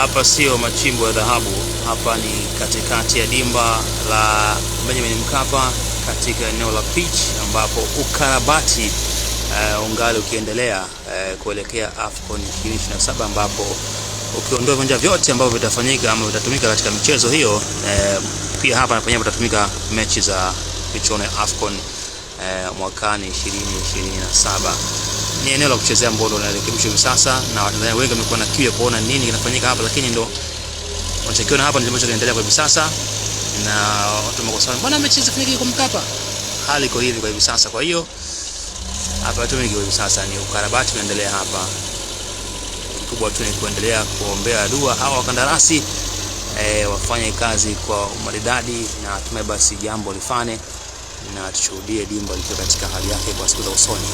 Hapa sio machimbo ya dhahabu, hapa ni katikati ya dimba la Benjamin Mkapa katika eneo la pitch, ambapo ukarabati ungali ukiendelea kuelekea AFCON 2027, ambapo ukiondoa viwanja vyote ambavyo vitafanyika ama vitatumika katika michezo hiyo, pia hapa na penyewe vitatumika mechi za michuano ya AFCON mwakani 2027. Ni eneo la kuchezea ambalo linarekebishwa hivi sasa, na Watanzania wengi wamekuwa na kiu ya kuona nini kinafanyika hapa, lakini ndo wanachokiona hapa ndio ambacho kinaendelea kwa hivi sasa, na watu wamekosana, mbona mechi zifanyike kwa Mkapa? Hali iko hivi kwa hivi sasa. Kwa hiyo hapa tu mengi kwa hivi sasa ni ukarabati unaendelea hapa. Kikubwa tu ni kuendelea kuombea dua hawa wakandarasi wafanye kazi kwa umaridadi, na hatimaye basi jambo lifane na tushuhudie dimba likiwa katika hali yake kwa siku za usoni.